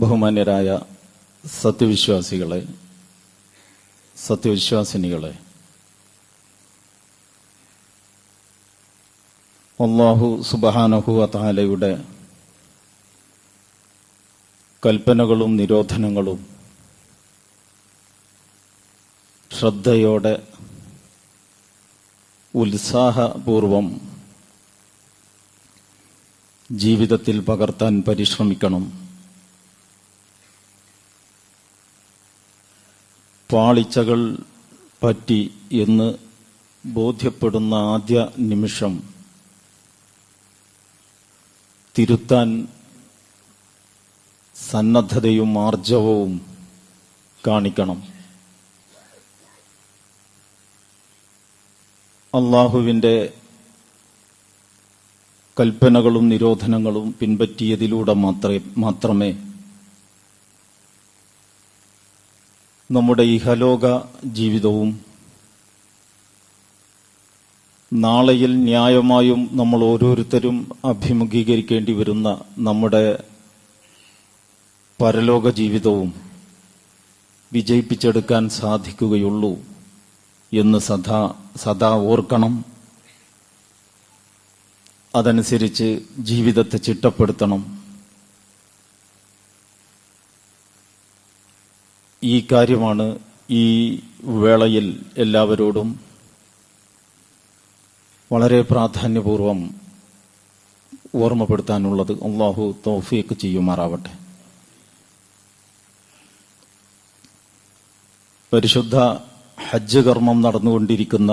ബഹുമാന്യരായ സത്യവിശ്വാസികളെ, സത്യവിശ്വാസിനികളെ, അല്ലാഹു സുബ്ഹാനഹു വ തആലയുടെ കൽപ്പനകളും നിരോധനങ്ങളും ശ്രദ്ധയോടെ ഉത്സാഹപൂർവം ജീവിതത്തിൽ പകർത്താൻ പരിശ്രമിക്കണം. പാളിച്ചകൾ പറ്റി എന്ന് ബോധ്യപ്പെടുന്ന ആദ്യ നിമിഷം തിരുത്താൻ സന്നദ്ധതയും ആർജവവും കാണിക്കണം. അല്ലാഹുവിൻ്റെ കൽപ്പനകളും നിരോധനങ്ങളും പിൻപറ്റിയതിലൂടെ മാത്രമേ നമ്മുടെ ഇഹലോക ജീവിതവും നാളെയിൽ ന്യായമായും നമ്മൾ ഓരോരുത്തരും അഭിമുഖീകരിക്കേണ്ടി വരുന്ന നമ്മുടെ പരലോക ജീവിതവും വിജയിപ്പിച്ചെടുക്കാൻ സാധിക്കുകയുള്ളൂ എന്ന് സദാ ഓർക്കണം. അതനുസരിച്ച് ജീവിതത്തെ ചിട്ടപ്പെടുത്തണം. ഈ കാര്യമാണ് ഈ വേളയിൽ എല്ലാവരോടും വളരെ പ്രാധാന്യപൂർവം ഓർമ്മപ്പെടുത്താനുള്ളത്. അല്ലാഹു തൗഫീഖ് ചെയ്യുമാറാവട്ടെ. പരിശുദ്ധ ഹജ്ജ് കർമ്മം നടന്നുകൊണ്ടിരിക്കുന്ന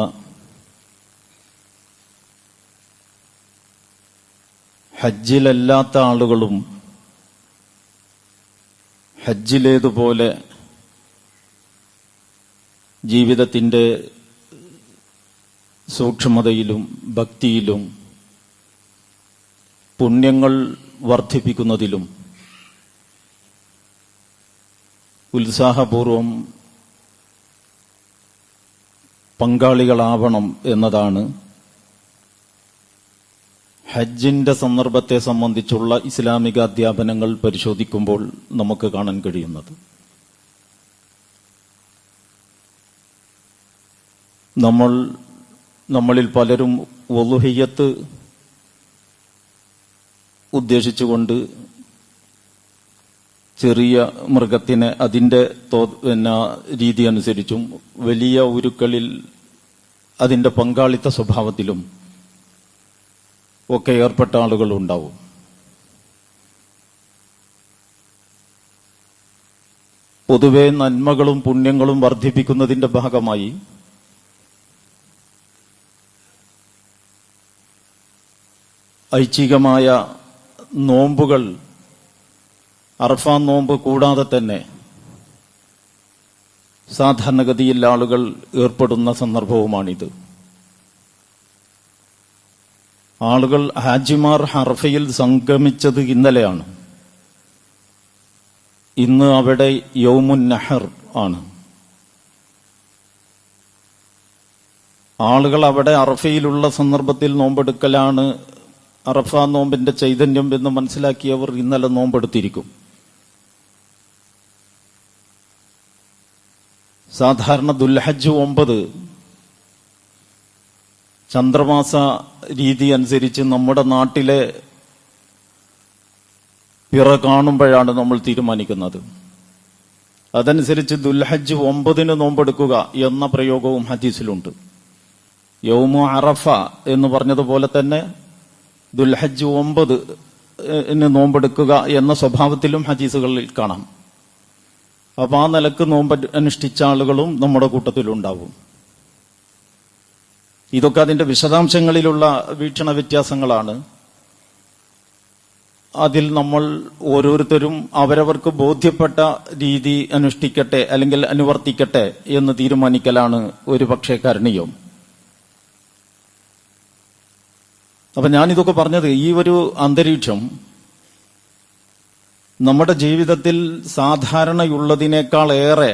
ഹജ്ജിലല്ലാത്ത ആളുകളും ഹജ്ജിലേതുപോലെ ജീവിതത്തിൻ്റെ സൂക്ഷ്മതയിലും ഭക്തിയിലും പുണ്യങ്ങൾ വർദ്ധിപ്പിക്കുന്നതിലും ഉത്സാഹപൂർവം പങ്കാളികളാവണം എന്നതാണ് ഹജ്ജിന്റെ സന്ദർഭത്തെ സംബന്ധിച്ചുള്ള ഇസ്ലാമിക അധ്യാപനങ്ങൾ പരിശോധിക്കുമ്പോൾ നമുക്ക് കാണാൻ കഴിയുന്നത്. നമ്മളിൽ പലരും ഉളുഹിയ്യത്ത് ഉദ്ദേശിച്ചുകൊണ്ട് ചെറിയ മൃഗത്തിനെ അതിൻ്റെ രീതി അനുസരിച്ചും വലിയ ഉരുക്കളിൽ അതിൻ്റെ പങ്കാളിത്ത സ്വഭാവത്തിലും ഒക്കെ ഏർപ്പെട്ട ആളുകളുണ്ടാവും. പൊതുവെ നന്മകളും പുണ്യങ്ങളും വർദ്ധിപ്പിക്കുന്നതിന്റെ ഭാഗമായി ഐച്ഛികമായ നോമ്പുകൾ, അറഫാ നോമ്പ് കൂടാതെ തന്നെ സാധാരണഗതിയിൽ ആളുകൾ ഏർപ്പെടുന്ന സന്ദർഭവുമാണിത്. ആളുകൾ ഹാജിമാർ അറഫയിൽ സംഗമിച്ചത് ഇന്നലെയാണ്. ഇന്ന് അവിടെ യൗമുൻ നഹർ ആണ്. ആളുകൾ അവിടെ അറഫയിലുള്ള സന്ദർഭത്തിൽ നോമ്പെടുക്കലാണ് അറഫ നോമ്പിന്റെ ചൈതന്യം എന്ന് മനസ്സിലാക്കിയവർ ഇന്നലെ നോമ്പെടുത്തിരിക്കും. സാധാരണ ദുൽഹജ്ജ് 9 ചന്ദ്രമാസ രീതി അനുസരിച്ച് നമ്മുടെ നാട്ടിലെ പിറ കാണുമ്പോഴാണ് നമ്മൾ തീരുമാനിക്കുന്നത്. അതനുസരിച്ച് ദുൽഹജ്ജ് 9 നോമ്പെടുക്കുക എന്ന പ്രയോഗവും ഹദീസിലുണ്ട്. യൗമു അറഫ എന്ന് പറഞ്ഞതുപോലെ തന്നെ ദുൽഹജ്ജ് 9 നോമ്പെടുക്കുക എന്ന സ്വഭാവത്തിലും ഹദീസുകളിൽ കാണാം. അപ്പൊ ആ നിലക്ക് നോമ്പ് അനുഷ്ഠിച്ച ആളുകളും നമ്മുടെ കൂട്ടത്തിലുണ്ടാവും. ഇതൊക്കെ അതിന്റെ വിശദാംശങ്ങളിലുള്ള വീക്ഷണ വ്യത്യാസങ്ങളാണ്. അതിൽ നമ്മൾ ഓരോരുത്തരും അവരവർക്ക് ബോധ്യപ്പെട്ട രീതി അനുഷ്ഠിക്കട്ടെ അല്ലെങ്കിൽ അനുവർത്തിക്കട്ടെ എന്ന് തീരുമാനിക്കലാണ് ഒരുപക്ഷെ കരണീയം. അപ്പൊ ഞാനിതൊക്കെ പറഞ്ഞത് ഈ ഒരു അന്തരീക്ഷം നമ്മുടെ ജീവിതത്തിൽ സാധാരണയുള്ളതിനേക്കാൾ ഏറെ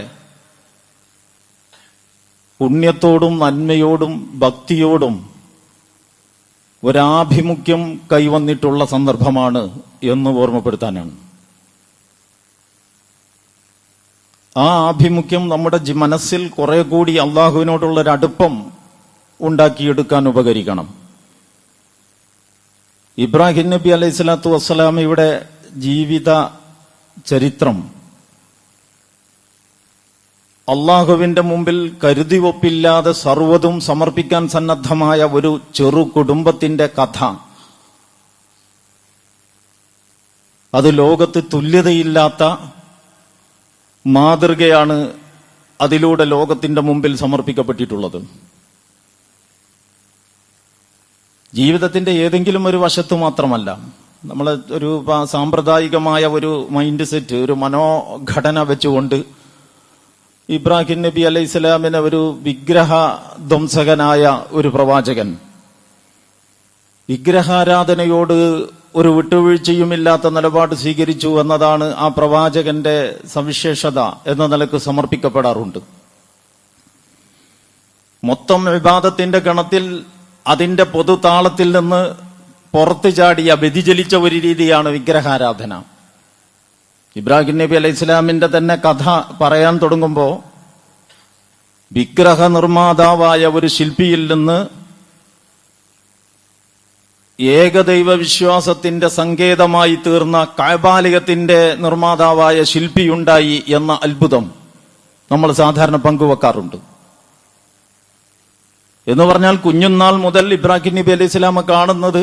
പുണ്യത്തോടും നന്മയോടും ഭക്തിയോടും ഒരാഭിമുഖ്യം കൈവന്നിട്ടുള്ള സന്ദർഭമാണ് എന്ന് ഓർമ്മപ്പെടുത്താനാണ്. ആ ആഭിമുഖ്യം നമ്മുടെ മനസ്സിൽ കുറെ കൂടി അള്ളാഹുവിനോടുള്ളൊരടുപ്പം ഉണ്ടാക്കിയെടുക്കാൻ ഉപകരിക്കണം. ഇബ്രാഹിം നബി അലൈഹി സ്വലാത്തു വസ്സലാമയുടെ ജീവിത ചരിത്രം അള്ളാഹുവിന്റെ മുമ്പിൽ കരുതിവെപ്പില്ലാതെ സർവ്വതും സമർപ്പിക്കാൻ സന്നദ്ധമായ ഒരു ചെറു കുടുംബത്തിന്റെ കഥ. അത് ലോകത്ത് തുല്യതയില്ലാത്ത മാതൃകയാണ് അതിലൂടെ ലോകത്തിന്റെ മുമ്പിൽ സമർപ്പിക്കപ്പെട്ടിട്ടുള്ളത്. ജീവിതത്തിന്റെ ഏതെങ്കിലും ഒരു വശത്ത് മാത്രമല്ല, നമ്മളെ ഒരു സാമ്പ്രദായികമായ ഒരു മൈൻഡ് സെറ്റ്, ഒരു മനോഘടന വെച്ചുകൊണ്ട് ഇബ്രാഹിം നബി അലൈഹി സ്വലാമിനെ ഒരു വിഗ്രഹ ധ്വംസകനായ ഒരു പ്രവാചകൻ, വിഗ്രഹാരാധനയോട് ഒരു വിട്ടുവീഴ്ചയുമില്ലാത്ത നിലപാട് സ്വീകരിച്ചു എന്നതാണ് ആ പ്രവാചകന്റെ സവിശേഷത എന്ന നിലക്ക് സമർപ്പിക്കപ്പെടാറുണ്ട്. മൊത്തം ഇബാദത്തിന്റെ ഗണത്തിൽ അതിന്റെ പൊതുതാളത്തിൽ നിന്ന് പുറത്തു ചാടിയ വ്യതിചലിച്ച ഒരു രീതിയാണ് വിഗ്രഹാരാധന. ഇബ്രാഹിം നബി അലൈഹി ഇസ്ലാമിന്റെ തന്നെ കഥ പറയാൻ തുടങ്ങുമ്പോൾ വിഗ്രഹ നിർമ്മാതാവായ ഒരു ശില്പിയിൽ നിന്ന് ഏകദൈവ വിശ്വാസത്തിന്റെ സങ്കേതമായി തീർന്ന കഅബാലയത്തിന്റെ നിർമ്മാതാവായ ശില്പിയുണ്ടായി എന്ന അത്ഭുതം നമ്മൾ സാധാരണ പങ്കുവെക്കാറുണ്ട്. എന്ന് പറഞ്ഞാൽ കുഞ്ഞുനാൾ മുതൽ ഇബ്രാഹിം നബി അലൈഹി സ്വലാമെ കാണുന്നത്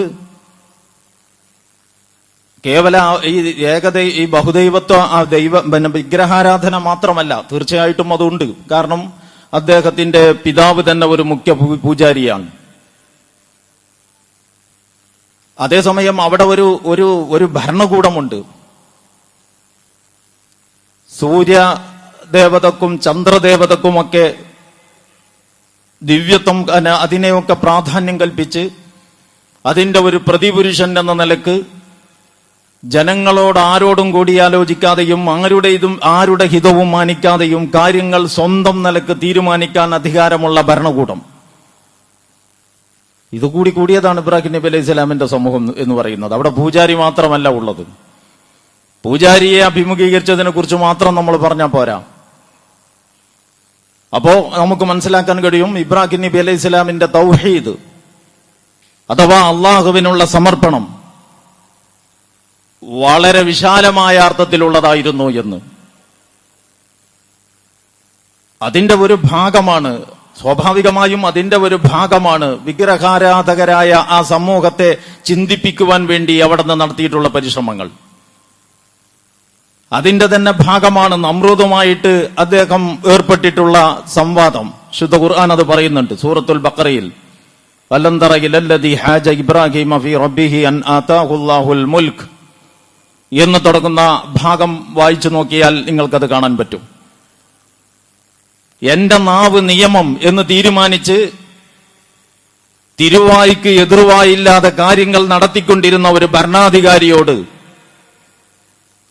കേവല ഈ ബഹുദൈവത്വ വിഗ്രഹാരാധന മാത്രമല്ല, തീർച്ചയായിട്ടും അതുണ്ട്. കാരണം അദ്ദേഹത്തിന്റെ പിതാവ് തന്നെ ഒരു മുഖ്യ പൂജാരിയാണ്. അതേസമയം അവിടെ ഒരു ഭരണകൂടമുണ്ട്. സൂര്യദേവതക്കും ചന്ദ്രദേവതക്കുമൊക്കെ ദിവ്യത്വം, അതിനെയൊക്കെ പ്രാധാന്യം കൽപ്പിച്ച് അതിന്റെ ഒരു പ്രതിപുരുഷൻ എന്ന നിലക്ക് ജനങ്ങളോട് ആരോടും കൂടിയാലോചിക്കാതെയും ആരുടെ ഹിതവും മാനിക്കാതെയും കാര്യങ്ങൾ സ്വന്തം നിലക്ക് തീരുമാനിക്കാൻ അധികാരമുള്ള ഭരണകൂടം. ഇതുകൂടി കൂടിയതാണ് ഇബ്രാഹിം നബി അലൈഹി സ്വലാമിന്റെ സമൂഹം എന്ന് പറയുന്നത്. അവിടെ പൂജാരി മാത്രമല്ല ഉള്ളത്. പൂജാരിയെ അഭിമുഖീകരിച്ചതിനെ കുറിച്ച് മാത്രം നമ്മൾ പറഞ്ഞാൽ പോരാ. അപ്പോ നമുക്ക് മനസ്സിലാക്കാൻ കഴിയും ഇബ്രാഹിം നബി അലൈഹി സ്വലാമിന്റെ തൗഹീദ് അഥവാ അള്ളാഹുവിനുള്ള സമർപ്പണം വളരെ വിശാലമായ അർത്ഥത്തിലുള്ളതായിരുന്നു എന്ന്. അതിന്റെ ഒരു ഭാഗമാണ്, സ്വാഭാവികമായും അതിന്റെ ഒരു ഭാഗമാണ് വിഗ്രഹാരാധകരായ ആ സമൂഹത്തെ ചിന്തിപ്പിക്കുവാൻ വേണ്ടി അവിടെ നിന്ന് നടത്തിയിട്ടുള്ള പരിശ്രമങ്ങൾ. അതിന്റെ തന്നെ ഭാഗമാണ് നമ്രൂദുമായിട്ട് അദ്ദേഹം ഏർപ്പെട്ടിട്ടുള്ള സംവാദം. ശുദ്ധ ഖുർആൻ അത് പറയുന്നുണ്ട് സൂറത്തുൽ ബഖറയിൽ. അലം തറ ഇലല്ലദീ ഹാജ ഇബ്രാഹീമ ഫീ റബ്ബിഹി അൻ ആതാഹുല്ലാഹുൽ മുൽക്ക് എന്ന് തുടങ്ങുന്ന ഭാഗം വായിച്ചു നോക്കിയാൽ നിങ്ങൾക്കത് കാണാൻ പറ്റും. എന്റെ നാവ് നിയമം എന്ന് തീരുമാനിച്ച് തിരുവായ്ക്ക് എതിർവായില്ലാതെ കാര്യങ്ങൾ നടത്തിക്കൊണ്ടിരുന്ന ഒരു ഭരണാധികാരിയോട്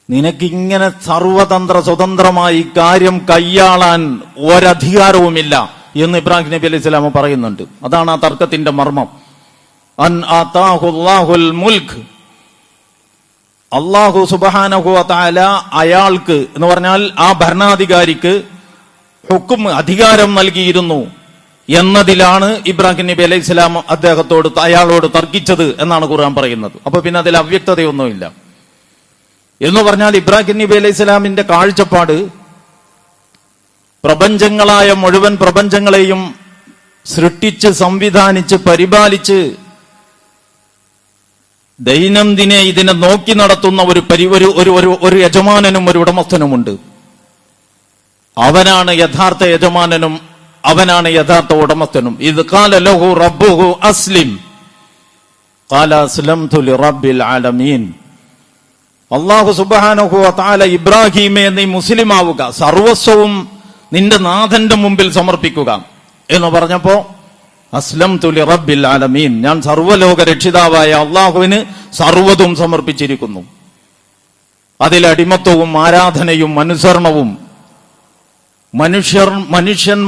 നിനക്കിങ്ങനെ സർവതന്ത്ര സ്വതന്ത്രമായി കാര്യം കൈയാളാൻ ഒരധികാരവുമില്ല എന്ന് ഇബ്രാഹിം നബി അലൈഹി സ്വലാം പറയുന്നുണ്ട്. അതാണ് ആ തർക്കത്തിന്റെ മർമ്മം. അൻ ആതാഹുല്ലാഹുൽ മുൽക്ക്, അല്ലാഹു സുബ്ഹാനഹു വ തആല അയാൾക്ക് എന്ന് പറഞ്ഞാൽ ആ ഭരണാധികാരിക്ക് ഹുക്കും അധികാരം നൽകിയിരുന്നു എന്നതിലാണ് ഇബ്രാഹിം നബി അലൈഹി സ്വലാം അയാളോട് തർക്കിച്ചത് എന്നാണ് ഖുർആൻ പറയുന്നത്. അപ്പൊ പിന്നെ അതിൽ അവ്യക്തതയൊന്നുമില്ല. എന്ന് പറഞ്ഞാൽ ഇബ്രാഹിം നബി അലൈഹി സ്വലാമിന്റെ കാഴ്ചപ്പാട് പ്രപഞ്ചങ്ങളായ മുഴുവൻ പ്രപഞ്ചങ്ങളെയും സൃഷ്ടിച്ച് സംവിധാനിച്ച് പരിപാലിച്ച് ദൈനംദിന ഇതിനെ നോക്കി നടത്തുന്ന ഒരു യജമാനനും ഒരു ഉടമസ്ഥനുമുണ്ട്. അവനാണ് യഥാർത്ഥ യജമാനനും അവനാണ് യഥാർത്ഥ ഉടമസ്ഥനും. ഇത് ഖാല ലഹു റബ്ബുഹു അസ്ലിം ഖാല അസ്ലംതു ലിറബ്ബിൽ ആലമീൻ. അല്ലാഹു സുബ്ഹാനഹു വ തആല ഇബ്രാഹീമേ നീ മുസ്ലിം ആവുക, സർവസ്വവും നിന്റെ നാഥന്റെ മുമ്പിൽ സമർപ്പിക്കുക എന്ന് പറഞ്ഞപ്പോ അസ്ലംതു ലിറബ്ബിൽ ആലമീൻ, ഞാൻ സർവ്വലോക രക്ഷിതാവായ അള്ളാഹുവിന് സർവ്വതും സമർപ്പിച്ചിരിക്കുന്നു. അതിൽ അടിമത്വവും ആരാധനയും അനുസരണവും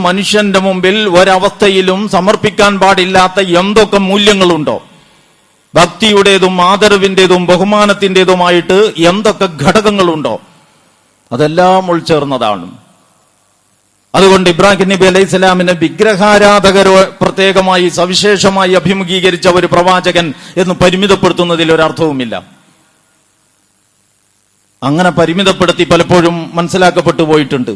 മനുഷ്യന്റെ മുമ്പിൽ ഒരവസ്ഥയിലും സമർപ്പിക്കാൻ പാടില്ലാത്ത എന്തൊക്കെ മൂല്യങ്ങളുണ്ടോ, ഭക്തിയുടേതും ആദരവിന്റേതും ബഹുമാനത്തിന്റേതുമായിട്ട് എന്തൊക്കെ ഘടകങ്ങളുണ്ടോ അതെല്ലാം ഉൾച്ചേർന്നതാണ്. അതുകൊണ്ട് ഇബ്രാഹിം നബി അലൈഹി സ്വലാമിനെ വിഗ്രഹാരാധകരോ പ്രത്യേകമായി സവിശേഷമായി അഭിമുഖീകരിച്ച ഒരു പ്രവാചകൻ എന്ന് പരിമിതപ്പെടുത്തുന്നതിൽ ഒരർത്ഥവുമില്ല. അങ്ങനെ പരിമിതപ്പെടുത്തി പലപ്പോഴും മനസ്സിലാക്കപ്പെട്ടു പോയിട്ടുണ്ട്.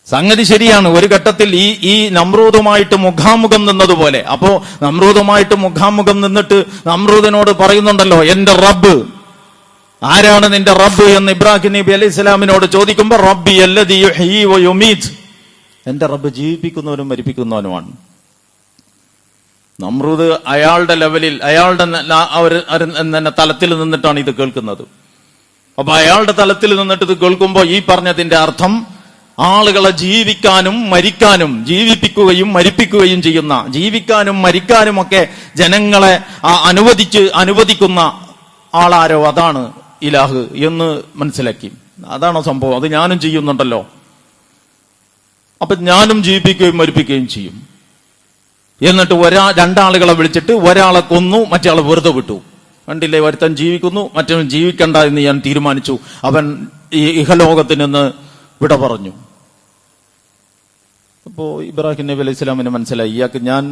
സംഗതി ശരിയാണ്. ഒരു ഘട്ടത്തിൽ ഈ നമ്രൂദുമായിട്ട് മുഖാമുഖം നിന്നതുപോലെ, അപ്പോ നമ്രൂദുമായിട്ട് മുഖാമുഖം നിന്നിട്ട് നമ്രൂദിനോട് പറയുന്നുണ്ടല്ലോ, എന്റെ റബ്ബ്, ആരാണ് നിന്റെ റബ്ബ് എന്ന് ഇബ്രാഹിം നബി അലൈഹി സ്വലാമിനോട് ചോദിക്കുമ്പോ റബ്ബി അല്ലദീ യുഹ്യീ വയുമീത്, എന്റെ റബ്ബ് ജീവിപ്പിക്കുന്നവനും മരിപ്പിക്കുന്നവനുമാണ്. നമ്രൂദ് അയാളുടെ ലെവലിൽ, അയാളുടെ തലത്തിൽ നിന്നിട്ടാണ് ഇത് കേൾക്കുന്നത്. അപ്പൊ അയാളുടെ തലത്തിൽ നിന്നിട്ട് ഇത് കേൾക്കുമ്പോ ഈ പറഞ്ഞതിന്റെ അർത്ഥം ആളുകളെ ജീവിക്കാനും മരിക്കാനും, ജീവിപ്പിക്കുകയും മരിപ്പിക്കുകയും ചെയ്യുന്ന, ജീവിക്കാനും മരിക്കാനും ഒക്കെ ജനങ്ങളെ അനുവദിക്കുന്ന ആളാരോ അതാണ് ഇലാഹ് എന്ന് മനസ്സിലാക്കി. അതാണോ സംഭവം? അത് ഞാനും ചെയ്യുന്നുണ്ടല്ലോ, അപ്പൊ ഞാനും ജീവിപ്പിക്കുകയും മരിപ്പിക്കുകയും ചെയ്യും. എന്നിട്ട് രണ്ടാളുകളെ വിളിച്ചിട്ട് ഒരാളെ കൊന്നു, മറ്റേ വെറുതെ വിട്ടു. കണ്ടില്ലേ, ഒരുത്തൻ ജീവിക്കുന്നു, മറ്റവൻ ജീവിക്കണ്ട എന്ന് ഞാൻ തീരുമാനിച്ചു. അവൻ ഈ ഇഹലോകത്തിൽ നിന്ന് വിട പറഞ്ഞു. അപ്പോ ഇബ്രാഹിം നബി അലൈഹി സ്വലാമിന് മനസ്സിലായി, ഇയാൾക്ക് ഞാൻ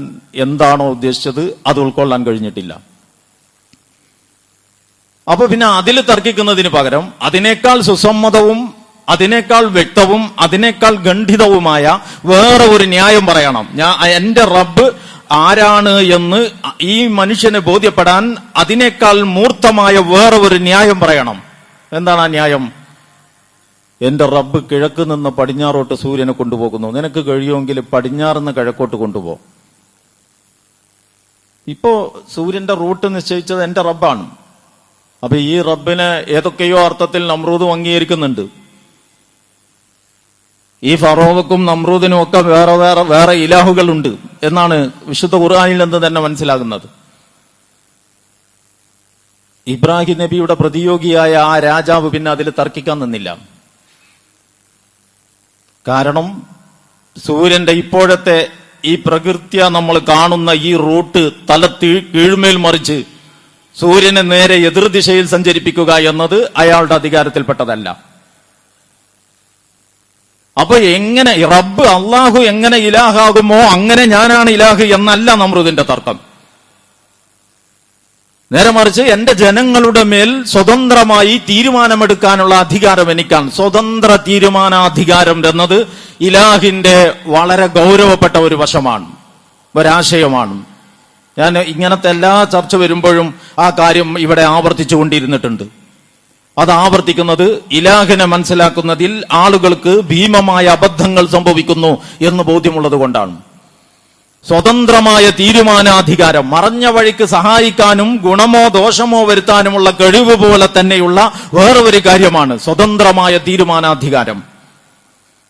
എന്താണോ ഉദ്ദേശിച്ചത് അത് ഉൾക്കൊള്ളാൻ കഴിഞ്ഞിട്ടില്ല. അപ്പൊ പിന്നെ അതിൽ തർക്കിക്കുന്നതിന് പകരം അതിനേക്കാൾ സുസമ്മതവും അതിനേക്കാൾ വ്യക്തവും അതിനേക്കാൾ ഖണ്ഡിതവുമായ വേറെ ഒരു ന്യായം പറയണം. എന്റെ റബ്ബ് ആരാണ് എന്ന് ഈ മനുഷ്യനെ ബോധ്യപ്പെടാൻ അതിനേക്കാൾ മൂർത്തമായ വേറെ ഒരു ന്യായം പറയണം. എന്താണ് ആ ന്യായം? എന്റെ റബ്ബ് കിഴക്ക് നിന്ന് പടിഞ്ഞാറോട്ട് സൂര്യനെ കൊണ്ടുപോകുന്നു, നിനക്ക് കഴിയുമെങ്കിൽ പടിഞ്ഞാറുനിന്ന് കിഴക്കോട്ട് കൊണ്ടുപോ. ഇപ്പോ സൂര്യന്റെ റൂട്ട് നിശ്ചയിച്ചത് എന്റെ റബ്ബാണ്. അപ്പൊ ഈ റബ്ബിനെ ഏതൊക്കെയോ അർത്ഥത്തിൽ നമ്രൂദും അംഗീകരിക്കുന്നുണ്ട്. ഈ ഫറോവക്കും നമ്രൂദിനും ഒക്കെ വേറെ ഇലാഹുകളുണ്ട് എന്നാണ് വിശുദ്ധ ഖുർആനിൽ നിന്ന് തന്നെ മനസ്സിലാകുന്നത്. ഇബ്രാഹിം നബിയുടെ പ്രതിയോഗിയായ ആ രാജാവ് പിന്നെ അതിൽ തർക്കിക്കാൻ നിന്നില്ല. കാരണം സൂര്യന്റെ ഇപ്പോഴത്തെ ഈ പ്രകൃത്യ നമ്മൾ കാണുന്ന ഈ റൂട്ട് കീഴ്മേൽ മറിച്ച് സൂര്യനെ നേരെ എതിർദിശയിൽ സഞ്ചരിപ്പിക്കുക എന്നത് അയാളുടെ അധികാരത്തിൽപ്പെട്ടതല്ല. അപ്പൊ എങ്ങനെ റബ്ബ് അള്ളാഹു എങ്ങനെ ഇലാഹാകുമോ അങ്ങനെ ഞാനാണ് ഇലാഹ് എന്നല്ല നമ്രൂദിന്റെ തർക്കം. നേരെ മറിച്ച് എന്റെ ജനങ്ങളുടെ മേൽ സ്വതന്ത്രമായി തീരുമാനമെടുക്കാനുള്ള അധികാരം എനിക്കാണ്. സ്വതന്ത്ര തീരുമാനാധികാരം എന്നത് ഇലാഹിന്റെ വളരെ ഗൗരവപ്പെട്ട ഒരു വശമാണ്, ഒരാശയമാണ്. ഞാൻ ഇങ്ങനത്തെ എല്ലാ ചർച്ച വരുമ്പോഴും ആ കാര്യം ഇവിടെ ആവർത്തിച്ചു കൊണ്ടിരുന്നിട്ടുണ്ട്. അത് ആവർത്തിക്കുന്നത് ഇലാഹിനെ മനസ്സിലാക്കുന്നതിൽ ആളുകൾക്ക് ഭീമമായ അബദ്ധങ്ങൾ സംഭവിക്കുന്നു എന്ന് ബോധ്യമുള്ളത് കൊണ്ടാണ്. സ്വതന്ത്രമായ തീരുമാനാധികാരം മറഞ്ഞ വഴിക്ക് സഹായിക്കാനും ഗുണമോ ദോഷമോ വരുത്താനുമുള്ള കഴിവ് പോലെ തന്നെയുള്ള വേറെ ഒരു കാര്യമാണ് സ്വതന്ത്രമായ തീരുമാനാധികാരം.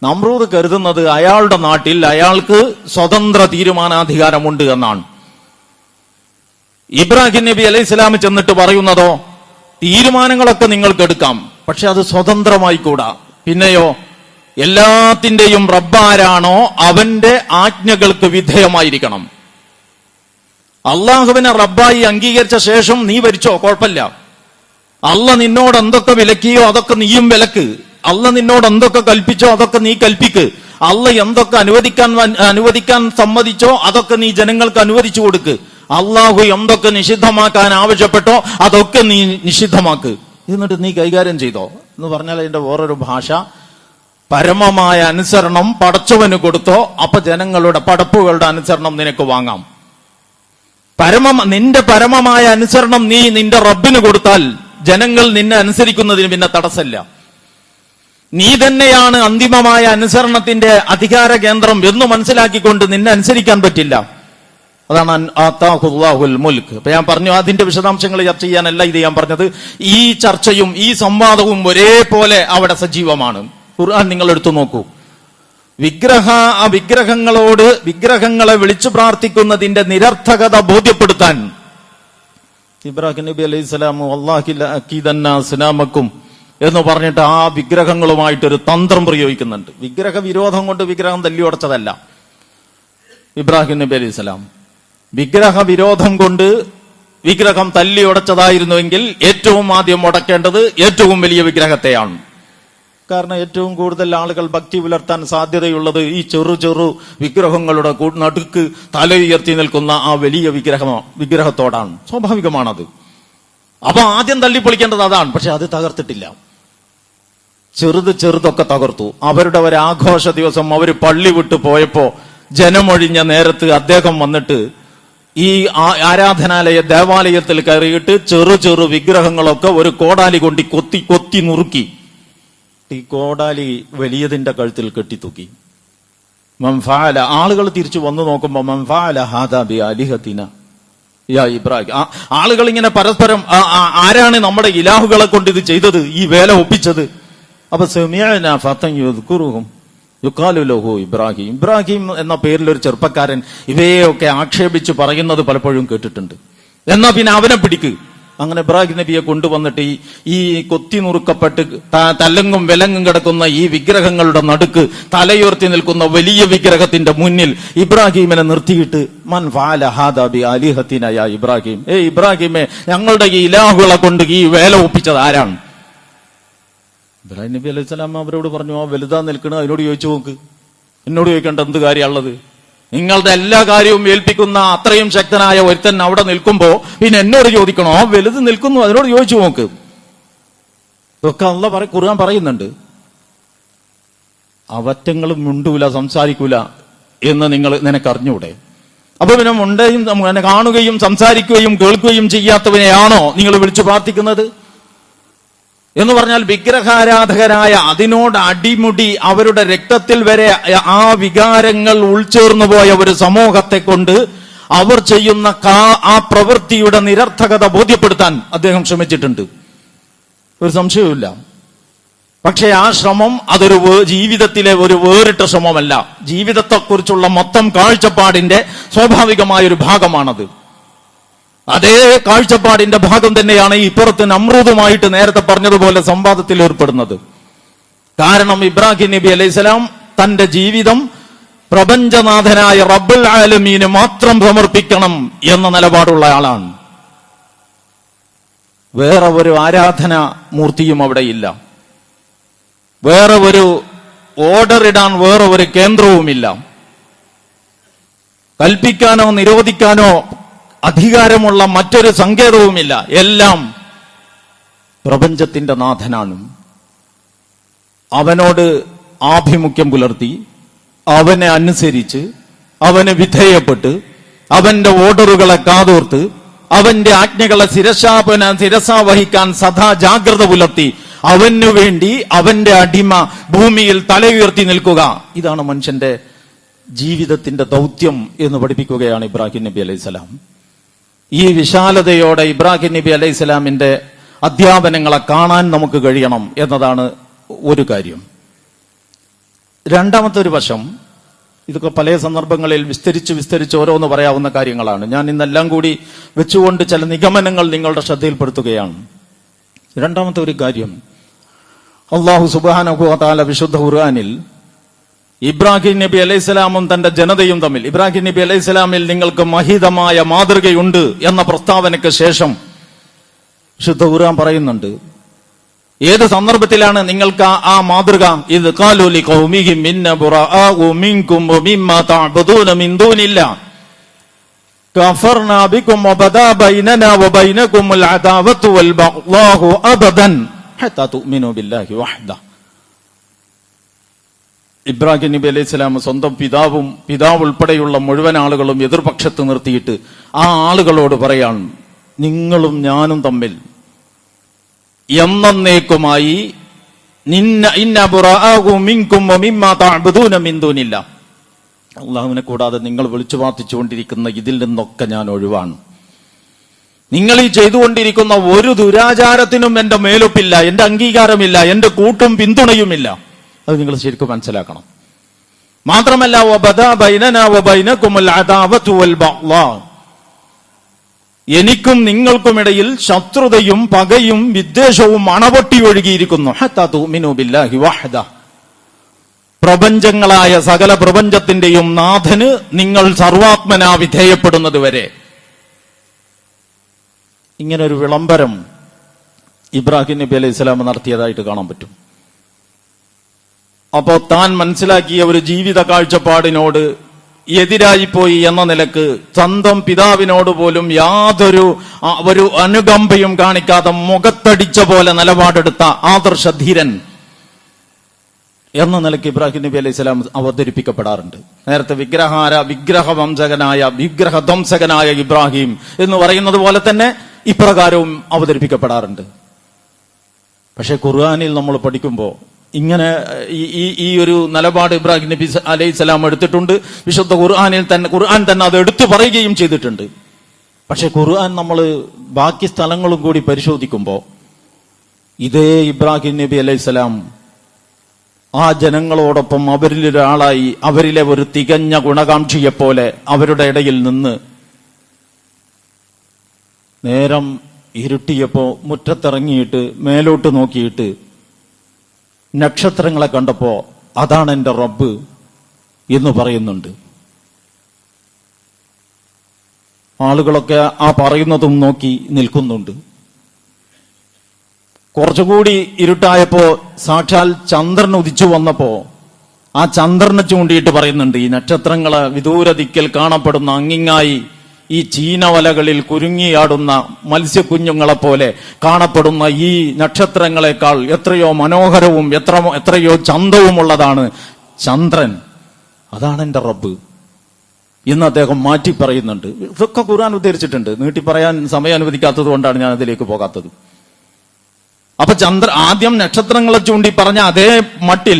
നമ്രൂദ് കരുതുന്നത് അയാളുടെ നാട്ടിൽ അയാൾക്ക് സ്വതന്ത്ര തീരുമാനാധികാരമുണ്ട് എന്നാണ്. ഇബ്രാഹിം നബി അലൈഹി സ്വലാം ചെന്നിട്ട് പറയുന്നതോ, തീരുമാനങ്ങളൊക്കെ നിങ്ങൾക്ക് എടുക്കാം, പക്ഷെ അത് സ്വതന്ത്രമായി കൂടാ. പിന്നെയോ, എല്ലാത്തിന്റെയും റബ്ബാരാണോ അവന്റെ ആജ്ഞകൾക്ക് വിധേയമായിരിക്കണം. അള്ളാഹുവിനെ റബ്ബായി അംഗീകരിച്ച ശേഷം നീ ഭരിച്ചോ, കുഴപ്പമില്ല. അള്ള നിന്നോട് എന്തൊക്കെ വിലക്കിയോ അതൊക്കെ നീയും വിലക്ക്. അള്ള നിന്നോട് എന്തൊക്കെ കൽപ്പിച്ചോ അതൊക്കെ നീ കൽപ്പിക്ക്. അള്ള എന്തൊക്കെ അനുവദിക്കാൻ സമ്മതിച്ചോ അതൊക്കെ നീ ജനങ്ങൾക്ക് അനുവദിച്ചു കൊടുക്ക്. അള്ളാഹു എന്തൊക്കെ നിഷിദ്ധമാക്കാൻ ആവശ്യപ്പെട്ടോ അതൊക്കെ നീ നിഷിദ്ധമാക്ക്. എന്നിട്ട് നീ കൈകാര്യം ചെയ്തോ എന്ന് പറഞ്ഞാൽ അതിന്റെ വേറൊരു ഭാഷ, പരമമായ അനുസരണം പടച്ചവന് കൊടുത്തോ, അപ്പൊ ജനങ്ങളുടെ പടപ്പുകളുടെ അനുസരണം നിനക്ക് വാങ്ങാം. നിന്റെ പരമമായ അനുസരണം നീ നിന്റെ റബ്ബിന് കൊടുത്താൽ ജനങ്ങൾ നിന്നെ അനുസരിക്കുന്നതിന് പിന്നെ തടസ്സമില്ല. നീ തന്നെയാണ് അന്തിമമായ അനുസരണത്തിന്റെ അധികാര കേന്ദ്രം എന്ന് മനസ്സിലാക്കിക്കൊണ്ട് നിന്നെ അനുസരിക്കാൻ പറ്റില്ല. അതാണ് ആതാഹുല്ലാഹുൽ മുൽക്ക്. അപ്പൊ ഞാൻ പറഞ്ഞു, അതിന്റെ വിശദാംശങ്ങൾ ചർച്ച ചെയ്യാനല്ല ഇത് ഞാൻ പറഞ്ഞത്. ഈ ചർച്ചയും ഈ സംവാദവും ഒരേപോലെ അവിടെ സജീവമാണ്. ഖുർആൻ നിങ്ങൾ എടുത്തു നോക്കൂ. വിഗ്രഹങ്ങളെ വിളിച്ചു പ്രാർത്ഥിക്കുന്നതിന്റെ നിരർത്ഥകത ബോധ്യപ്പെടുത്താൻ ഇബ്രാഹിം നബി അലൈഹി സ്വലാമു വല്ലാഹി ലഅഖീദന്ന അസ്നാമക്കും എന്ന് പറഞ്ഞിട്ട് ആ വിഗ്രഹങ്ങളുമായിട്ടൊരു തന്ത്രം പ്രയോഗിക്കുന്നുണ്ട്. വിഗ്രഹ വിരോധം കൊണ്ട് വിഗ്രഹം തല്ലി ഉടച്ചതല്ല ഇബ്രാഹിം നബി അലൈഹി സ്വലാം. വിഗ്രഹ വിരോധം കൊണ്ട് വിഗ്രഹം തല്ലി ഉടച്ചതായിരുന്നുവെങ്കിൽ ഏറ്റവും ആദ്യം ഉടക്കേണ്ടത് ഏറ്റവും വലിയ വിഗ്രഹത്തെയാണ്. കാരണം ഏറ്റവും കൂടുതൽ ആളുകൾ ഭക്തി പുലർത്താൻ സാധ്യതയുള്ളത് ഈ ചെറു വിഗ്രഹങ്ങളുടെ നടുക്ക് തല ഉയർത്തി നിൽക്കുന്ന ആ വലിയ വിഗ്രഹത്തോടാണ്. സ്വാഭാവികമാണത്. അപ്പൊ ആദ്യം തള്ളിപ്പൊളിക്കേണ്ടത് അതാണ്. പക്ഷെ അത് തകർത്തിട്ടില്ല. ചെറുതൊക്കെ തകർത്തു. അവരുടെ ഒരു ആഘോഷ ദിവസം അവർ പള്ളി വിട്ടു പോയപ്പോ ജനമൊഴിഞ്ഞ നേരത്ത് അദ്ദേഹം വന്നിട്ട് ഈ ആരാധനാലയ ദേവാലയത്തിൽ കയറിയിട്ട് ചെറു വിഗ്രഹങ്ങളൊക്കെ ഒരു കോടാലി കൊണ്ട് കൊത്തി നുറുക്കി ഈ കോടാലി വലിയതിന്റെ കഴുത്തിൽ കെട്ടിത്തൂക്കി. മംഫാല ആളുകൾ തിരിച്ചു വന്നു നോക്കുമ്പോ മംഫാല ഹാദാ ബി അലിഹത്തിന യാ ഇബ്രാഹിം. ആളുകൾ ഇങ്ങനെ പരസ്പരം ആരാണ് നമ്മുടെ ഇലാഹുകളെ കൊണ്ട് ഇത് ചെയ്തത്, ഈ വേല ഒപ്പിച്ചത്? അപ്പൊ സമിഅന ഫതൻ യദ്കുറുഹും യുഖാലു ലഹു ഇബ്രാഹിം. ഇബ്രാഹിം എന്ന പേരിൽ ഒരു ചെറുപ്പക്കാരൻ ഇവയെയൊക്കെ ആക്ഷേപിച്ച് പറയുന്നത് പലപ്പോഴും കേട്ടിട്ടുണ്ട്. എന്നാ പിന്നെ അവനെ പിടിക്ക്. അങ്ങനെ ഇബ്രാഹിം നബിയെ കൊണ്ടുവന്നിട്ട് ഈ കൊത്തി നുറുക്കപ്പെട്ട് തലങ്ങും വിലങ്ങും കിടക്കുന്ന ഈ വിഗ്രഹങ്ങളുടെ നടുക്ക് തലയുയർത്തി നിൽക്കുന്ന വലിയ വിഗ്രഹത്തിന്റെ മുന്നിൽ ഇബ്രാഹിമിനെ നിർത്തിയിട്ട് മൻ ഫഅല ഹാദാ ബി ആലിഹത്തിന യാ ഇബ്രാഹിം, ഇബ്രാഹിമെ, ഞങ്ങളുടെ ഈ ഇലാഹുകളെ കൊണ്ട് ഈ വേല ഒപ്പിച്ചത് ആരാണ്? ഇബ്രാഹിം നബി അലൈഹി സ്വലാം അവരോട് പറഞ്ഞു, ആ വലുതാ നിൽക്കണ അതിനോട് ചോദിച്ചു നോക്ക്. എന്നോട് ചോദിക്കേണ്ട എന്ത് കാര്യമുള്ളത്? നിങ്ങളുടെ എല്ലാ കാര്യവും ഏൽപ്പിക്കുന്ന അത്രയും ശക്തനായ ഒരുത്തൻ അവിടെ നിൽക്കുമ്പോ പിന്നെ എന്നോട് ചോദിക്കണോ? ആ വലുത് നിൽക്കുന്നു, അതിനോട് ചോദിച്ചു നോക്ക്. ഇതൊക്കെ അല്ലാഹ് ഖുർആൻ പറയുന്നുണ്ട്. അവറ്റങ്ങളും മിണ്ടൂല, സംസാരിക്കൂല എന്ന് നിനക്കറിഞ്ഞൂടെ? അപ്പൊ പിന്നെ മുണ്ടയും കാണുകയും സംസാരിക്കുകയും കേൾക്കുകയും ചെയ്യാത്തവനെയാണോ നിങ്ങൾ വിളിച്ചു പ്രാർത്ഥിക്കുന്നത്? എന്ന് പറഞ്ഞാൽ വിഗ്രഹാരാധകരായ, അതിനോട് അടിമുടി അവരുടെ രക്തത്തിൽ വരെ ആ വികാരങ്ങൾ ഉൾച്ചേർന്നു പോയ ഒരു സമൂഹത്തെ കൊണ്ട് അവർ ചെയ്യുന്ന ആ പ്രവൃത്തിയുടെ നിരർത്ഥകത ബോധ്യപ്പെടുത്താൻ അദ്ദേഹം ശ്രമിച്ചിട്ടുണ്ട്, ഒരു സംശയവുമില്ല. പക്ഷേ ആ ശ്രമം അതൊരു ജീവിതത്തിലെ ഒരു വേറിട്ട ശ്രമമല്ല. ജീവിതത്തെക്കുറിച്ചുള്ള മൊത്തം കാഴ്ചപ്പാടിന്റെ സ്വാഭാവികമായ ഒരു ഭാഗമാണത്. അതേ കാഴ്ചപ്പാടിന്റെ ഭാഗം തന്നെയാണ് ഇപ്പുറത്ത് നമ്രൂദുമായിട്ട് നേരത്തെ പറഞ്ഞതുപോലെ സംവാദത്തിൽ ഏർപ്പെടുന്നത്. കാരണം ഇബ്രാഹിം നബി അലൈഹിസ്സലാം തന്റെ ജീവിതം പ്രപഞ്ചനാഥനായ റബ്ബുൽ ആലമീന് മാത്രം സമർപ്പിക്കണം എന്ന നിലപാടുള്ള ആളാണ്. വേറെ ഒരു ആരാധന മൂർത്തിയും അവിടെയില്ല. വേറെ ഒരു ഓർഡർ ഇടാൻ വേറെ ഒരു കേന്ദ്രവുമില്ല. കൽപ്പിക്കാനോ നിരോധിക്കാനോ അധികാരമുള്ള മറ്റൊരു സങ്കേതവുമില്ല. എല്ലാം പ്രപഞ്ചത്തിന്റെ നാഥനാണ്. അവനോട് ആഭിമുഖ്യം പുലർത്തി, അവനെ അനുസരിച്ച്, അവന് വിധേയപ്പെട്ട്, അവന്റെ ഓർഡറുകളെ കാതോർത്ത്, അവന്റെ ആജ്ഞകളെ ശിരസാ വഹിക്കാൻ സദാ ജാഗ്രത പുലർത്തി, അവനു വേണ്ടി അവന്റെ അടിമ ഭൂമിയിൽ തലയുയർത്തി നിൽക്കുക. ഇതാണ് മനുഷ്യന്റെ ജീവിതത്തിന്റെ ദൗത്യം എന്ന് പഠിപ്പിക്കുകയാണ് ഇബ്രാഹിം നബി അലൈഹിസ്സലാം. ഈ വിശാലതയോടെ ഇബ്രാഹിം നബി അലൈഹി സ്വലാമിന്റെ അധ്യാപനങ്ങളെ കാണാൻ നമുക്ക് കഴിയണം എന്നതാണ് ഒരു കാര്യം. രണ്ടാമത്തെ ഒരു വശം, ഇതൊക്കെ പല സന്ദർഭങ്ങളിൽ വിസ്തരിച്ച് ഓരോന്ന് പറയാവുന്ന കാര്യങ്ങളാണ്. ഞാൻ ഇന്നെല്ലാം കൂടി വെച്ചുകൊണ്ട് ചില നിഗമനങ്ങൾ നിങ്ങളുടെ ശ്രദ്ധയിൽപ്പെടുത്തുകയാണ്. രണ്ടാമത്തെ ഒരു കാര്യം, അല്ലാഹു സുബ്ഹാനഹു വ തആല വിശുദ്ധ ഖുർആനിൽ ഇബ്രാഹിം നബി അലൈഹിസ്സലാമും തന്റെ ജനതയും തമ്മിൽ, ഇബ്രാഹിം നബി അലൈഹിസ്സലാമിൽ നിങ്ങൾക്ക് മഹിതമായ മാതൃകയുണ്ട് എന്ന പ്രസ്താവനയ്ക്ക് ശേഷം വിശുദ്ധ ഖുർആൻ പറയുന്നുണ്ട്, ഏത് സന്ദർഭത്തിലാണ് നിങ്ങൾക്ക് ആ മാതൃക? ഇത് ഖാലൂ ലിഖൗമിഹിം ഇന്ന ബുറാഅു മിൻകും വമിമ്മാ തഅബുദൂന മിൻ ദൂനില്ലാഹ് കഫർനാ ബികും വബദാ ബൈനനാ വബൈനകുമുൽ അദാവത്തു വൽ ബഗ്ളാഹു അബദൻ ഹത്താ തുഅ്മിനൂ ബില്ലാഹി വഹ്ദഹു. ഇബ്രാഹിം നബി അലൈഹി സ്വലാം സ്വന്തം പിതാവ് ഉൾപ്പെടെയുള്ള മുഴുവൻ ആളുകളും എതിർപക്ഷത്ത് നിർത്തിയിട്ട് ആ ആളുകളോട് പറയാൻ, നിങ്ങളും ഞാനും തമ്മിൽ എന്നേക്കുമായി അള്ളാഹുവിനെ കൂടാതെ നിങ്ങൾ വിളിച്ചു പ്രാർത്ഥിച്ചുകൊണ്ടിരിക്കുന്ന ഇതിൽ നിന്നൊക്കെ ഞാൻ ഒഴിവാണ്. നിങ്ങൾ ഈ ചെയ്തുകൊണ്ടിരിക്കുന്ന ഒരു ദുരാചാരത്തിനും എന്റെ മേലൊപ്പില്ല, എന്റെ അംഗീകാരമില്ല, എന്റെ കൂട്ടും പിന്തുണയുമില്ല. അത് നിങ്ങൾ ശരിക്കും മനസ്സിലാക്കണം. മാത്രമല്ല എനിക്കും നിങ്ങൾക്കുമിടയിൽ ശത്രുതയും പകയും വിദ്വേഷവും അണപൊട്ടി ഒഴുകിയിരിക്കുന്നു. ഹത്താ തുഅ്മിനൂ ബില്ലാഹി വഹ്ദഹു. പ്രപഞ്ചങ്ങളായ സകല പ്രപഞ്ചത്തിന്റെയും നാഥന് നിങ്ങൾ സർവാത്മനാ വിധേയപ്പെടുന്നത് വരെ. ഇങ്ങനെ ഒരു വിളംബരം ഇബ്രാഹിം നബി അലൈഹി സ്വലാം നടത്തിയതായിട്ട് കാണാൻ പറ്റും. അപ്പോ താൻ മനസ്സിലാക്കിയ ഒരു ജീവിത കാഴ്ചപ്പാടിനോട് എതിരായിപ്പോയി എന്ന നിലക്ക് സ്വന്തം പിതാവിനോട് പോലും യാതൊരു ഒരു അനുകമ്പയും കാണിക്കാതെ മുഖത്തടിച്ച പോലെ നിലപാടെടുത്ത ആദർശധീരൻ എന്ന നിലയ്ക്ക് ഇബ്രാഹിം നബി അലൈഹി സ്വലാം അവതരിപ്പിക്കപ്പെടാറുണ്ട്. നേരത്തെ വിഗ്രഹധ്വംസകനായ ഇബ്രാഹിം എന്ന് പറയുന്നത് പോലെ തന്നെ ഇപ്രകാരവും അവതരിപ്പിക്കപ്പെടാറുണ്ട്. പക്ഷെ ഖുർആനിൽ നമ്മൾ പഠിക്കുമ്പോൾ ഇങ്ങനെ ഈ ഒരു നിലപാട് ഇബ്രാഹിം നബി അലൈഹി സ്വലാം എടുത്തിട്ടുണ്ട്. വിശുദ്ധ ഖുർആൻ തന്നെ അത് എടുത്തു പറയുകയും ചെയ്തിട്ടുണ്ട്. പക്ഷെ ഖുർആൻ നമ്മൾ ബാക്കി സ്ഥലങ്ങളും കൂടി പരിശോധിക്കുമ്പോൾ ഇതേ ഇബ്രാഹിം നബി അലൈഹി സ്വലാം ആ ജനങ്ങളോടൊപ്പം അവരിലൊരാളായി, അവരിലെ ഒരു തികഞ്ഞ ഗുണകാംക്ഷിയെപ്പോലെ അവരുടെ ഇടയിൽ നിന്ന് നേരം ഇരുട്ടിയപ്പോ മുറ്റത്തിറങ്ങിയിട്ട് മേലോട്ട് നോക്കിയിട്ട് നക്ഷത്രങ്ങളെ കണ്ടപ്പോ അതാണ് എന്റെ റബ്ബ് എന്ന് പറയുന്നുണ്ട്. ആളുകളൊക്കെ ആ പറയുന്നതും നോക്കി നിൽക്കുന്നുണ്ട്. കുറച്ചുകൂടി ഇരുട്ടായപ്പോ സാക്ഷാൽ ചന്ദ്രൻ ഉദിച്ചു വന്നപ്പോ ആ ചന്ദ്രനെ ചൂണ്ടിയിട്ട് പറയുന്നുണ്ട്, ഈ നക്ഷത്രങ്ങളെ വിദൂരദിക്കൽ കാണപ്പെടുന്ന അങ്ങിങ്ങായി ഈ ചീനവലകളിൽ കുരുങ്ങിയാടുന്ന മത്സ്യക്കുഞ്ഞുങ്ങളെപ്പോലെ കാണപ്പെടുന്ന ഈ നക്ഷത്രങ്ങളെക്കാൾ എത്രയോ മനോഹരവും എത്രയോ ചന്തവുമുള്ളതാണ് ചന്ദ്രൻ, അതാണ് എന്റെ റബ്ബ് എന്ന് അദ്ദേഹം മാറ്റി പറയുന്നുണ്ട്. ഇതൊക്കെ ഖുർആൻ ഉദ്ധരിച്ചിട്ടുണ്ട്. നീട്ടി പറയാൻ സമയം അനുവദിക്കാത്തത് കൊണ്ടാണ് ഞാൻ അതിലേക്ക് പോകാത്തത്. അപ്പൊ ആദ്യം നക്ഷത്രങ്ങളെ ചൂണ്ടി പറഞ്ഞ അതേ മട്ടിൽ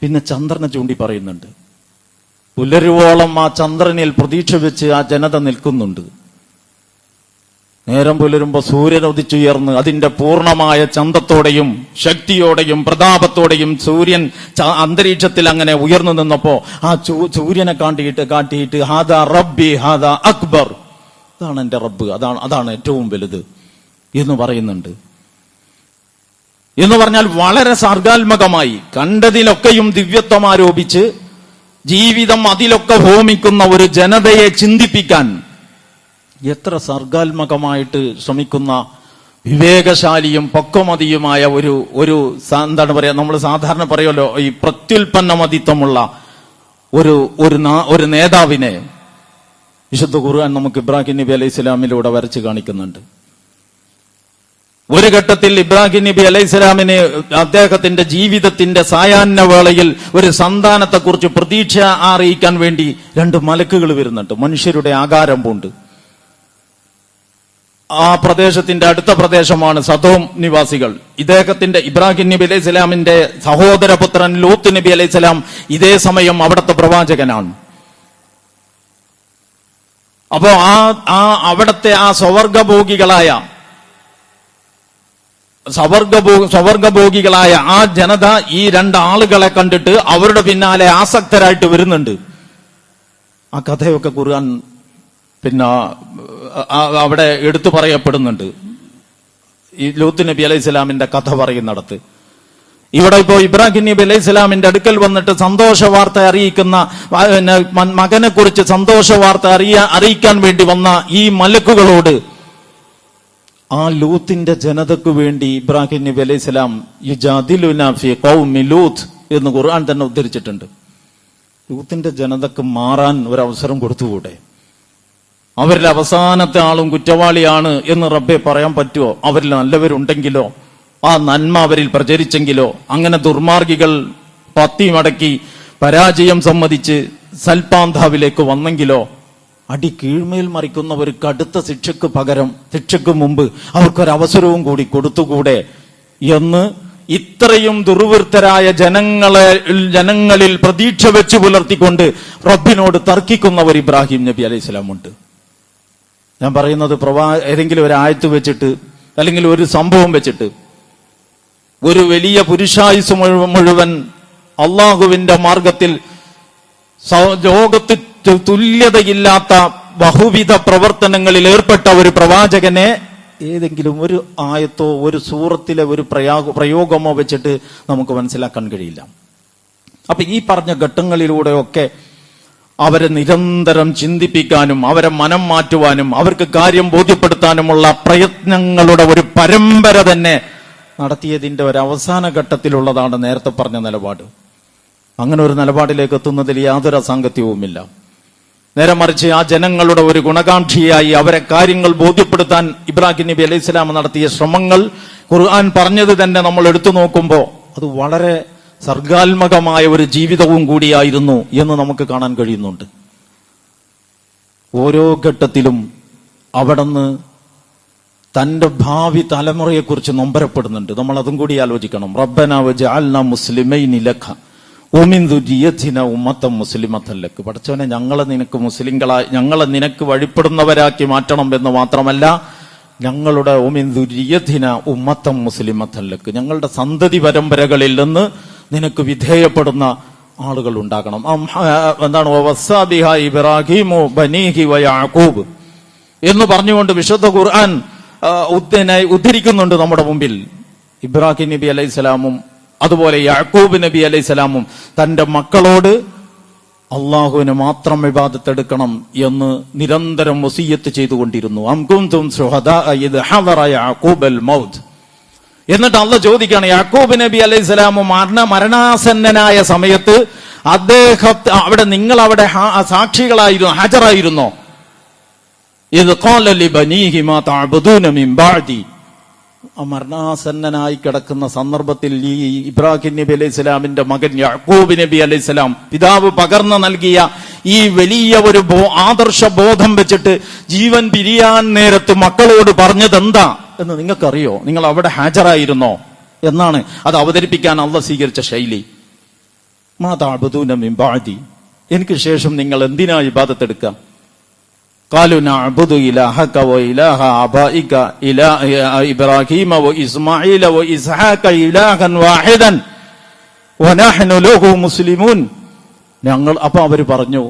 പിന്നെ ചന്ദ്രനെ ചൂണ്ടി പറയുന്നുണ്ട്. പുലരുവോളം ആ ചന്ദ്രനിൽ പ്രതീക്ഷ വെച്ച് ആ ജനത നിൽക്കുന്നുണ്ട്. നേരം പുലരുമ്പോ സൂര്യൻ ഉദിച്ചുയർന്ന് അതിന്റെ പൂർണ്ണമായ ചന്തത്തോടെയും ശക്തിയോടെയും പ്രതാപത്തോടെയും സൂര്യൻ അന്തരീക്ഷത്തിൽ അങ്ങനെ ഉയർന്നു നിന്നപ്പോ ആ സൂര്യനെ കാട്ടിയിട്ട് ഹാദാ റബ്ബി ഹാദാ അക്ബർ, അതാണ് എന്റെ റബ്ബ്, അതാണ് ഏറ്റവും വലുത് എന്ന് പറയുന്നുണ്ട്. എന്ന് പറഞ്ഞാൽ വളരെ സർഗാത്മകമായി കണ്ടതിലൊക്കെയും ദിവ്യത്വം ആരോപിച്ച് ജീവിതം അതിലൊക്കെ ഹോമിക്കുന്ന ഒരു ജനതയെ ചിന്തിപ്പിക്കാൻ എത്ര സർഗാത്മകമായിട്ട് ശ്രമിക്കുന്ന വിവേകശാലിയും പക്വമതിയുമായ ഒരു എന്താണ് പറയാ, നമ്മൾ സാധാരണ പറയുമല്ലോ ഈ പ്രത്യുൽപ്പന്നമതിത്വമുള്ള ഒരു നേതാവിനെ വിശുദ്ധ ഖുർആൻ നമുക്ക് ഇബ്രാഹിം നബി അലൈഹി സ്വലാമിലൂടെ വരച്ച് കാണിക്കുന്നുണ്ട്. ഒരു ഘട്ടത്തിൽ ഇബ്രാഹിം നബി അലൈഹി സ്വലാമിന് അദ്ദേഹത്തിന്റെ ജീവിതത്തിന്റെ സായാഹ്ന വേളയിൽ ഒരു സന്താനത്തെക്കുറിച്ച് പ്രതീക്ഷ അറിയിക്കാൻ വേണ്ടി 2 മലക്കുകൾ വരുന്നുണ്ട്. മനുഷ്യരുടെ ആകാരം പൂണ്ട്. ആ പ്രദേശത്തിന്റെ അടുത്ത പ്രദേശമാണ് സദോം നിവാസികൾ. ഇദ്ദേഹത്തിന്റെ ഇബ്രാഹിം നബി അലൈഹി സ്വലാമിന്റെ സഹോദരപുത്രൻ ലൂത്ത് നബി അലൈഹി സ്വലാം ഇതേ സമയം അവിടുത്തെ പ്രവാചകനാണ്. അപ്പോ അവിടത്തെ ആ സ്വവർഗഭോഗികളായ ആ ജനത ഈ 2 ആളുകളെ കണ്ടിട്ട് അവരുടെ പിന്നാലെ ആസക്തരായിട്ട് വരുന്നുണ്ട്. ആ കഥയൊക്കെ ഖുർആൻ പിന്നെ അവിടെ എടുത്തു പറയപ്പെടുന്നുണ്ട്. ഈ ലൂത്ത് നബി അലൈഹി സ്വലാമിന്റെ കഥ പറയുന്നിടത്ത് ഇവിടെ ഇപ്പോ ഇബ്രാഹിം നബി അലൈഹി സ്വലാമിന്റെ അടുക്കൽ വന്നിട്ട് സന്തോഷ വാർത്ത അറിയിക്കുന്ന മകനെ കുറിച്ച് സന്തോഷ വാർത്ത അറിയിക്കാൻ വേണ്ടി വന്ന ഈ മലക്കുകളോട് ആ ലൂത്തിന്റെ ജനതയ്ക്ക് വേണ്ടി ഇബ്രാഹിം നബി അലൈഹി സ്വലാം യുജാദിലുനാ ഫീ ഖൗമി ലൂത്ത് എന്ന് ഖുർആൻ തന്നെ ഉദ്ധരിച്ചിട്ടുണ്ട്. ലൂത്തിന്റെ ജനതക്ക് മാറാൻ ഒരു അവസരം കൊടുത്തുകൂടെ? അവരിൽ അവസാനത്തെ ആളും കുറ്റവാളിയാണ് എന്ന് റബ്ബെ പറയാൻ പറ്റുമോ? അവരിൽ നല്ലവരുണ്ടെങ്കിലോ, ആ നന്മ അവരിൽ പ്രചരിച്ചെങ്കിലോ, അങ്ങനെ ദുർമാർഗികൾ പത്തി മടക്കി പരാജയം സമ്മതിച്ച് സൽപാന്താവിലേക്ക് വന്നെങ്കിലോ, അടി കീഴ്മേൽ മറിക്കുന്ന ഒരു കടുത്ത ശിക്ഷയ്ക്ക് മുമ്പ് അവർക്കൊരവസരവും കൂടി കൊടുത്തുകൂടെ എന്ന് ഇത്രയും ദുർവൃത്തരായ ജനങ്ങളിൽ പ്രതീക്ഷ വെച്ച് പുലർത്തിക്കൊണ്ട് റബ്ബിനോട് തർക്കിക്കുന്നവർ ഇബ്രാഹിം നബി അലൈഹി സ്വലാം ഉണ്ട്. ഞാൻ പറയുന്നത് ഏതെങ്കിലും ഒരു ആയത്ത് വെച്ചിട്ട് അല്ലെങ്കിൽ ഒരു സംഭവം വെച്ചിട്ട് ഒരു വലിയ പുരുഷായുസ് മുഴുവൻ അള്ളാഹുവിന്റെ മാർഗത്തിൽ ലോകത്ത് തുല്യതയില്ലാത്ത ബഹുവിധ പ്രവർത്തനങ്ങളിൽ ഏർപ്പെട്ട ഒരു പ്രവാചകനെ ഏതെങ്കിലും ഒരു ആയത്തോ ഒരു സൂറത്തിലെ ഒരു പ്രയോഗമോ വെച്ചിട്ട് നമുക്ക് മനസ്സിലാക്കാൻ കഴിയില്ല. അപ്പൊ ഈ പറഞ്ഞ ഘട്ടങ്ങളിലൂടെയൊക്കെ അവരെ നിരന്തരം ചിന്തിപ്പിക്കാനും അവരെ മനം മാറ്റുവാനും അവർക്ക് കാര്യം ബോധ്യപ്പെടുത്താനുമുള്ള പ്രയത്നങ്ങളുടെ ഒരു പരമ്പര തന്നെ നടത്തിയതിന്റെ ഒരു അവസാന ഘട്ടത്തിലുള്ളതാണ് നേരത്തെ പറഞ്ഞ നിലപാട്. അങ്ങനെ ഒരു നിലപാടിലേക്ക് എത്തുന്നതിൽ യാതൊരു അസാംഗത്യവുമില്ല. നേരെ മറിച്ച് ആ ജനങ്ങളുടെ ഒരു ഗുണകാംക്ഷിയായി അവരെ കാര്യങ്ങൾ ബോധ്യപ്പെടുത്താൻ ഇബ്രാഹിം നബി അലൈഹി സ്വലാം നടത്തിയ ശ്രമങ്ങൾ ഖുർആൻ പറഞ്ഞത് തന്നെ നമ്മൾ എടുത്തു നോക്കുമ്പോൾ അത് വളരെ സർഗാത്മകമായ ഒരു ജീവിതവും കൂടിയായിരുന്നു എന്ന് നമുക്ക് കാണാൻ കഴിയുന്നുണ്ട്. ഓരോ ഘട്ടത്തിലും അവിടുന്ന് തന്റെ ഭാവി തലമുറയെക്കുറിച്ച് നൊമ്പരപ്പെടുന്നുണ്ട്. നമ്മൾ അതും കൂടി ആലോചിക്കണം. റബ്ബനാ വജഅൽനാ മുസ്ലിമൈനി ലക വമിൻ ദുരിയതിനാ ഉമ്മത്തൻ മുസ്ലിമത്തൻ ലക. പടച്ചവനെ, ഞങ്ങളെ നിനക്ക് വഴിപ്പെടുന്നവരാക്കി മാറ്റണം എന്ന് മാത്രമല്ല, ഞങ്ങളുടെ വമിൻ ദുരിയതിനാ ഉമ്മത്തൻ മുസ്ലിമത്തൻ ലക, ഞങ്ങളുടെ സന്തതി പരമ്പരകളിൽ നിന്ന് നിനക്ക് വിധേയപ്പെടുന്ന ആളുകൾ ഉണ്ടാകണം. എന്താണ് വവസ്സാ ബിഹാ ഇബ്രാഹീമു ബനീഹി വയാഖൂബ് എന്ന് പറഞ്ഞുകൊണ്ട് വിശുദ്ധ ഖുർആൻ ഉദ്ധരിക്കുന്നുണ്ട് നമ്മുടെ മുമ്പിൽ. ഇബ്രാഹിം നബി അലൈഹി സ്വലാമും അതുപോലെ യാക്കൂബ് നബി അലൈഹി സ്വലാമും തന്റെ മക്കളോട് അള്ളാഹുവിന് മാത്രം ഇബാദത്തെടുക്കണം എന്ന് നിരന്തരം വസിയ്യത്ത് ചെയ്തുകൊണ്ടിരുന്നു. അം കുൻതും ശുഹദാ ഇദ് ഹദറ യാക്കൂബൽ മൗത്ത്. എന്നിട്ട് അള്ളാഹ് ചോദിക്കുകയാണ്, യാക്കൂബ് നബി അലൈഹി സ്വലാമു മരണാസന്നനായ സമയത്ത് നിങ്ങൾ അവിടെ സാക്ഷികളായിരുന്നു, ഹാജരായിരുന്നോ? ഇത് ഖാല ലിബനീഹി മാ തഅബുദൂന മിൻ ബഅദി. മരണാസന്നനായി കിടക്കുന്ന സന്ദർഭത്തിൽ ഈ ഇബ്രാഹിം നബി അലൈഹി സ്വലാമിന്റെ മകൻ യാക്കൂബ് നബി അലൈഹി സ്വലാം പിതാവ് പകർന്നു നൽകിയ ഈ വലിയ ഒരു ആദർശ ബോധം വെച്ചിട്ട് ജീവൻ പിരിയാൻ നേരത്ത് മക്കളോട് പറഞ്ഞത് എന്താ എന്ന് നിങ്ങൾക്കറിയോ? നിങ്ങൾ അവിടെ ഹാജരായിരുന്നോ എന്നാണ് അത് അവതരിപ്പിക്കാൻ അള്ളാഹ് സ്വീകരിച്ച ശൈലി. മാ തഅബുദൂന മിൻ ബഅദി, എനിക്ക് ശേഷം നിങ്ങൾ എന്തിനാ ഇബാദത്ത് എടുക്കുക? قالوا نعبد إلهك وإله آبائك إبراهيم وإسماعيل وإسحاق إلها واحدا ونحن له مسلمون. അപ്പൊ അവര് പറഞ്ഞു,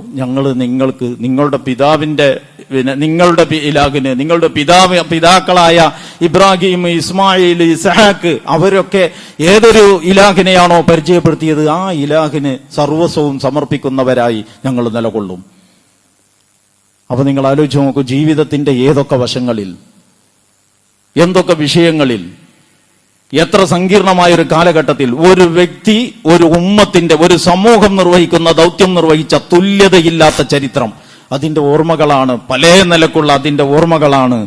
നിങ്ങളുടെ ഇലാഹിന്, നിങ്ങളുടെ പിതാക്കളായ ഇബ്രാഹിം, ഇസ്മായിൽ, ഇസ്ഹാക്ക് അവരൊക്കെ ഏതൊരു ഇലാഹിനെയാണോ പരിചയപ്പെടുത്തിയത് ആ ഇലാഹിന് സർവസ്വവും സമർപ്പിക്കുന്നവരായി ഞങ്ങൾ നിലകൊള്ളും. അപ്പൊ നിങ്ങൾ ആലോചിച്ച് നോക്കൂ, ജീവിതത്തിന്റെ ഏതൊക്കെ വശങ്ങളിൽ, എന്തൊക്കെ വിഷയങ്ങളിൽ, എത്ര സങ്കീർണമായ ഒരു കാലഘട്ടത്തിൽ ഒരു വ്യക്തി ഒരു ഉമ്മത്തിന്റെ, ഒരു സമൂഹം നിർവഹിക്കുന്ന ദൗത്യം നിർവഹിച്ച തുല്യതയില്ലാത്ത ചരിത്രം, അതിന്റെ ഓർമ്മകളാണ്, പല നിലക്കുള്ള അതിന്റെ ഓർമ്മകളാണ്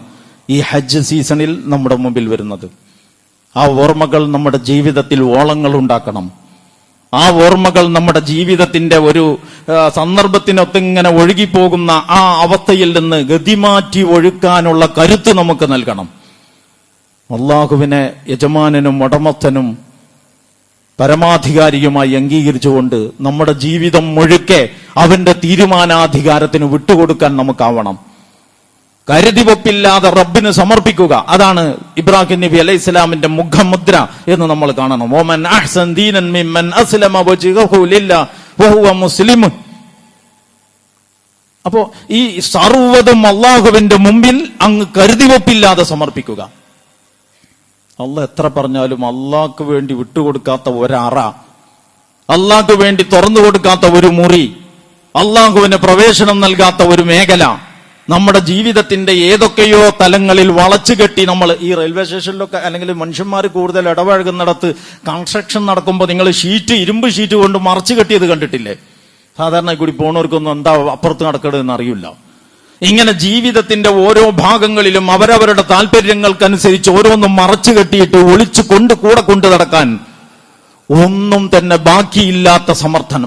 ഈ ഹജ്ജ് സീസണിൽ നമ്മുടെ മുമ്പിൽ വരുന്നത്. ആ ഓർമ്മകൾ നമ്മുടെ ജീവിതത്തിൽ ഓളങ്ങൾ ഉണ്ടാക്കണം. ആ ഓർമ്മകൾ നമ്മുടെ ജീവിതത്തിന്റെ ഒരു സന്ദർഭത്തിനൊത്തിങ്ങനെ ഒഴുകിപ്പോകുന്ന ആ അവസ്ഥയിൽ നിന്ന് ഗതിമാറ്റി ഒഴുക്കാനുള്ള കരുത്ത് നമുക്ക് നൽകണം. അള്ളാഹുവിനെ യജമാനനും ഉടമസ്ഥനും പരമാധികാരിയുമായി അംഗീകരിച്ചുകൊണ്ട് നമ്മുടെ ജീവിതം മുഴുക്കെ അവന്റെ തീരുമാനാധികാരത്തിന് വിട്ടുകൊടുക്കാൻ നമുക്കാവണം. കരുതിവെപ്പില്ലാതെ റബ്ബിന് സമർപ്പിക്കുക, അതാണ് ഇബ്രാഹിം നബി അലൈഹി സ്വലാമിന്റെ മുഖമുദ്ര എന്ന് നമ്മൾ കാണണം. ഓമൻ അഹ്സൻ ദീനൻ മിമ്മൻ അസ്ലമ വജ്ഹഹു ലില്ലാഹി വഹുവ മുസ്ലിം. അപ്പോ ഈ സർവ്വതും അള്ളാഹുവിന്റെ മുമ്പിൽ അങ്ങ് കരുതിവെപ്പില്ലാതെ സമർപ്പിക്കുക. അള്ളാഹ് എത്ര പറഞ്ഞാലും അള്ളാഹ്ക്ക് വേണ്ടി വിട്ടുകൊടുക്കാത്ത ഒരറ, അള്ളാഹ്ക്ക് വേണ്ടി തുറന്നു കൊടുക്കാത്ത ഒരു മുറി, അള്ളാഹുവിന് പ്രവേശനം നൽകാത്ത ഒരു മേഖല നമ്മുടെ ജീവിതത്തിന്റെ ഏതൊക്കെയോ തലങ്ങളിൽ വളച്ചു കെട്ടി നമ്മൾ ഈ റെയിൽവേ സ്റ്റേഷനിലൊക്കെ അല്ലെങ്കിൽ മനുഷ്യന്മാർ കൂടുതൽ ഇടപഴകുന്നിടത്ത് കൺസ്ട്രക്ഷൻ നടക്കുമ്പോൾ നിങ്ങൾ ഇരുമ്പ് ഷീറ്റ് കൊണ്ട് മറച്ചു കെട്ടിയത് കണ്ടിട്ടില്ലേ? സാധാരണ കൂടി പോണവർക്കൊന്നും എന്താ അപ്പുറത്ത് നടക്കണമെന്ന് അറിയില്ല. ഇങ്ങനെ ജീവിതത്തിന്റെ ഓരോ ഭാഗങ്ങളിലും അവരവരുടെ താല്പര്യങ്ങൾക്കനുസരിച്ച് ഓരോന്നും മറച്ചു കെട്ടിയിട്ട് ഒളിച്ചു കൂടെ കൊണ്ടു നടക്കാൻ ഒന്നും തന്നെ ബാക്കിയില്ലാത്ത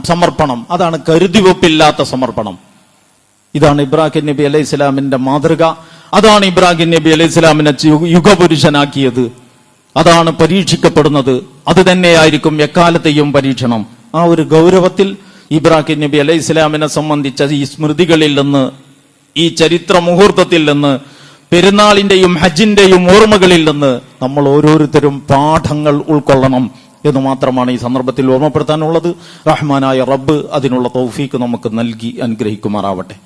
സമർപ്പണം, അതാണ് കരുതിവെപ്പില്ലാത്ത സമർപ്പണം. ഇതാണ് ഇബ്രാഹിം നബി അലൈഹി സ്വലാമിന്റെ മാതൃക. അതാണ് ഇബ്രാഹിം നബി അലൈഹി സ്വലാമിനെ യുഗപുരുഷനാക്കിയത്. അതാണ് പരീക്ഷിക്കപ്പെടുന്നത്. അത് തന്നെയായിരിക്കും എക്കാലത്തെയും പരീക്ഷണം. ആ ഒരു ഗൗരവത്തിൽ ഇബ്രാഹിം നബി അലൈഹി സ്വലാമിനെ സംബന്ധിച്ച ഈ സ്മൃതികളിൽ നിന്ന്, ഈ ചരിത്ര മുഹൂർത്തത്തിൽ നിന്ന്, പെരുന്നാളിന്റെയും ഹജ്ജിന്റെയും ഓർമ്മകളിൽ നിന്ന് നമ്മൾ ഓരോരുത്തരും പാഠങ്ങൾ ഉൾക്കൊള്ളണം എന്ന് മാത്രമാണ് ഈ സന്ദർഭത്തിൽ ഓർമ്മപ്പെടുത്താനുള്ളത്. റഹ്മാനായ റബ്ബ് അതിനുള്ള തൗഫീക്ക് നമുക്ക് നൽകി അനുഗ്രഹിക്കുമാറാവട്ടെ.